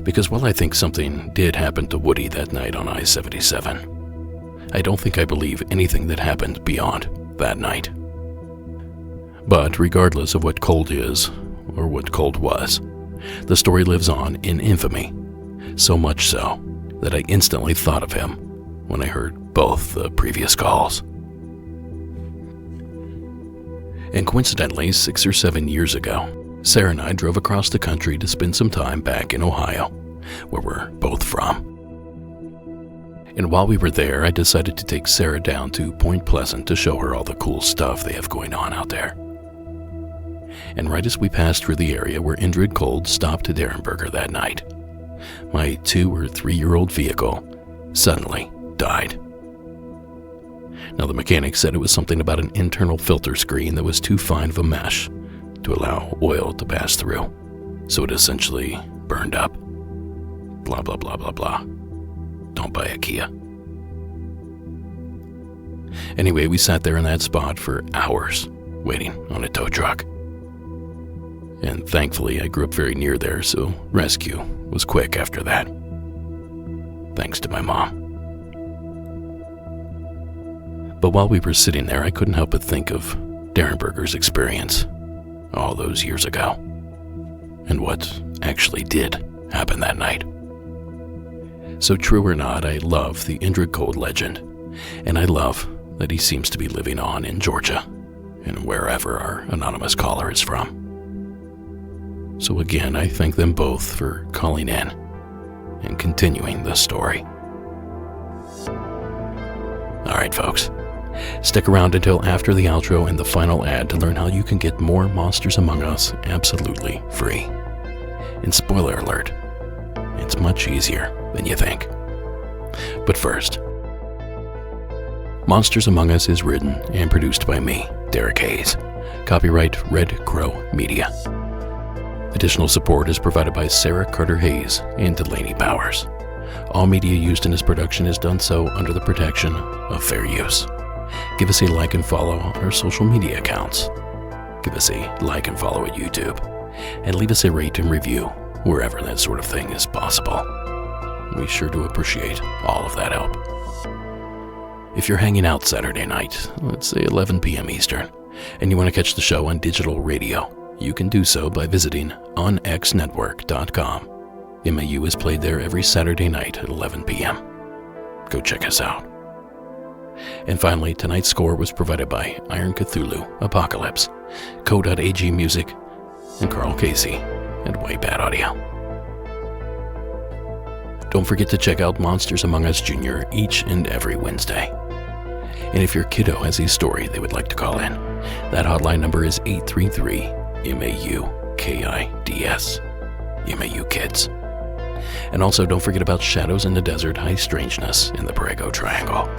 Because while I think something did happen to Woody that night on I-77, I don't think I believe anything that happened beyond that night. But regardless of what Cold is, or what Cold was, the story lives on in infamy, so much so that I instantly thought of him when I heard both the previous calls. And coincidentally, 6 or 7 years ago, Sarah and I drove across the country to spend some time back in Ohio, where we're both from. And while we were there, I decided to take Sarah down to Point Pleasant to show her all the cool stuff they have going on out there. And right as we passed through the area where Indrid Cold stopped to Derenberger that night, my 2 or 3-year-old vehicle suddenly died. Now the mechanic said it was something about an internal filter screen that was too fine of a mesh to allow oil to pass through, so it essentially burned up. Blah, blah, blah, blah, blah. Don't buy a Kia. Anyway, we sat there in that spot for hours, waiting on a tow truck. And thankfully, I grew up very near there, so rescue was quick after that. Thanks to my mom. But while we were sitting there, I couldn't help but think of Derenberger's experience all those years ago, and what actually did happen that night. So true or not, I love the Indrid Cold legend, and I love that he seems to be living on in Georgia, and wherever our anonymous caller is from. So again, I thank them both for calling in and continuing the story. Alright folks, stick around until after the outro and the final ad to learn how you can get more Monsters Among Us absolutely free. And spoiler alert, it's much easier than you think. But first, Monsters Among Us is written and produced by me, Derek Hayes. Copyright Red Crow Media. Additional support is provided by Sarah Carter Hayes and Delaney Bowers. All media used in this production is done so under the protection of fair use. Give us a like and follow on our social media accounts. Give us a like and follow at YouTube. And leave us a rate and review wherever that sort of thing is possible. We sure do appreciate all of that help. If you're hanging out Saturday night, let's say 11 p.m. Eastern, and you want to catch the show on digital radio, you can do so by visiting unexnetwork.com. MAU is played there every Saturday night at 11 p.m. Go check us out. And finally, tonight's score was provided by Iron Cthulhu Apocalypse, Co.AG Music, and Carl Casey and way bad audio. Don't forget to check out Monsters Among Us Jr. each and every Wednesday. And if your kiddo has a story they would like to call in, that hotline number is 833-MAU-KIDS. MAU Kids. And also don't forget about Shadows in the Desert High Strangeness in the Borrego Triangle.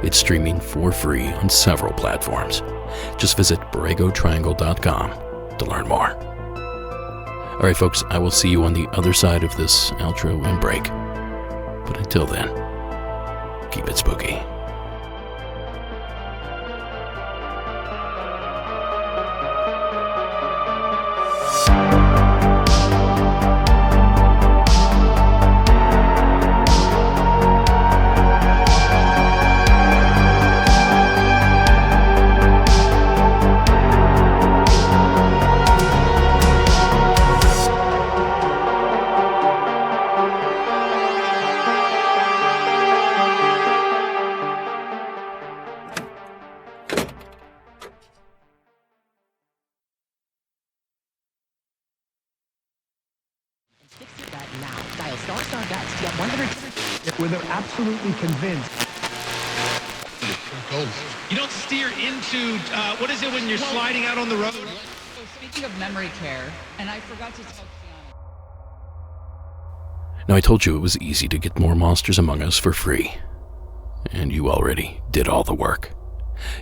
It's streaming for free on several platforms. Just visit borregotriangle.com to learn more. All right, folks, I will see you on the other side of this outro and break. But until then, keep it spooky. Where they're absolutely convinced. You don't steer into, what is it when you're sliding out on the road? Speaking of memory care, and I forgot to tell Now, I told you it was easy to get more Monsters Among Us for free. And you already did all the work.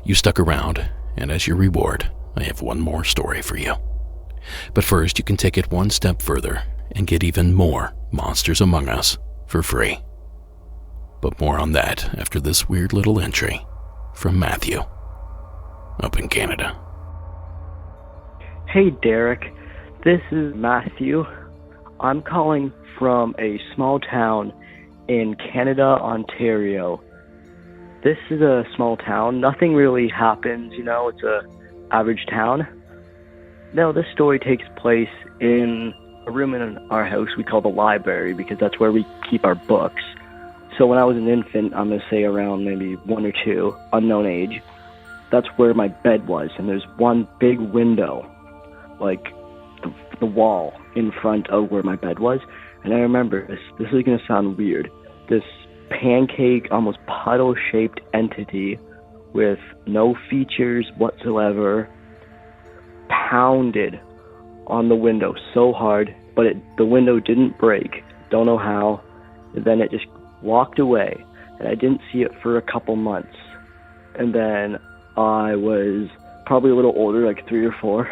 You stuck around, and as your reward, I have one more story for you. But first, you can take it one step further and get even more Monsters Among Us for free. But more on that after this weird little entry from Matthew, up in Canada. Hey Derek, this is Matthew. I'm calling from a small town in Canada, Ontario. This is a small town. Nothing really happens, it's a average town. No, this story takes place in a room in our house we call the library because that's where we keep our books. So when I was an infant, I'm going to say around maybe 1 or 2, unknown age, that's where my bed was. And there's one big window, like the wall in front of where my bed was. And I remember, this is going to sound weird, this pancake, almost puddle-shaped entity with no features whatsoever pounded on the window so hard, but the window didn't break. Don't know how. And then it just walked away, and I didn't see it for a couple months. And then I was probably a little older, like 3 or 4,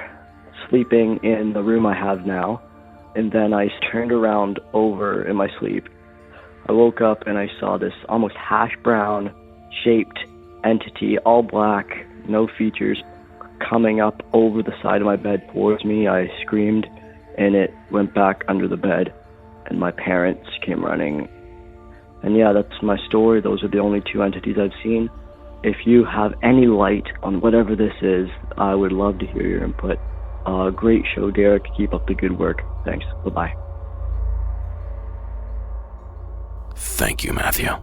sleeping in the room I have now. And then I turned around over in my sleep. I woke up and I saw this almost hash brown shaped entity, all black, no features, coming up over the side of my bed towards me. I screamed, and it went back under the bed, and my parents came running. And yeah, that's my story. Those are the only 2 entities I've seen. If you have any light on whatever this is, I would love to hear your input. Great show, Derek. Keep up the good work. Thanks. Bye-bye. Thank you, Matthew.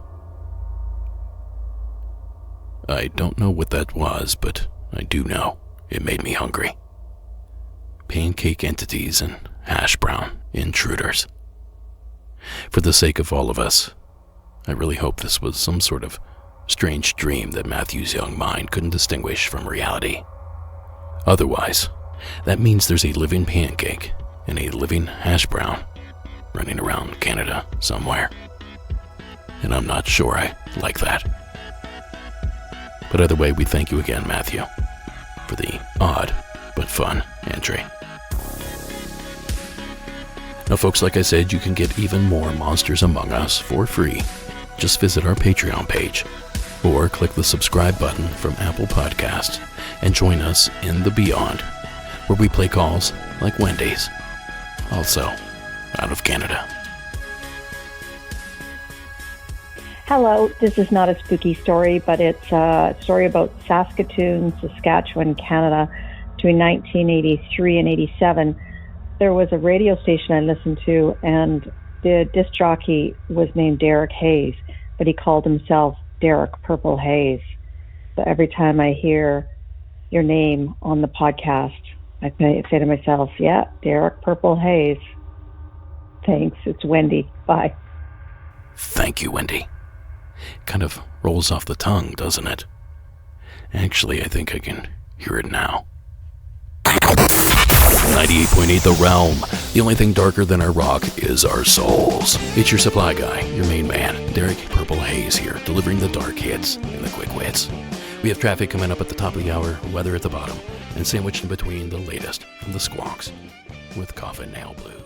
I don't know what that was, but I do know it made me hungry. Pancake entities and hash brown intruders. For the sake of all of us, I really hope this was some sort of strange dream that Matthew's young mind couldn't distinguish from reality. Otherwise, that means there's a living pancake and a living hash brown running around Canada somewhere. And I'm not sure I like that. But either way, we thank you again, Matthew, for the odd but fun entry. Now, folks, like I said, you can get even more Monsters Among Us for free. Just visit our Patreon page or click the subscribe button from Apple Podcasts and join us in the Beyond, where we play calls like Wendy's, also out of Canada. Hello, this is not a spooky story, but it's a story about Saskatoon, Saskatchewan, Canada, between 1983 and 87. There was a radio station I listened to, and the disc jockey was named Derek Hayes, but he called himself Derek Purple Hayes. So every time I hear your name on the podcast, I say to myself, yeah, Derek Purple Haze. Thanks, it's Wendy. Bye. Thank you, Wendy. Kind of rolls off the tongue, doesn't it? Actually, I think I can hear it now. 98.8 The Realm. The only thing darker than our rock is our souls. It's your supply guy, your main man, Derek Purple Haze here, delivering the dark hits and the quick wits. We have traffic coming up at the top of the hour, weather at the bottom, and sandwiched in between the latest from the Squawks with Coffin Nail Blues.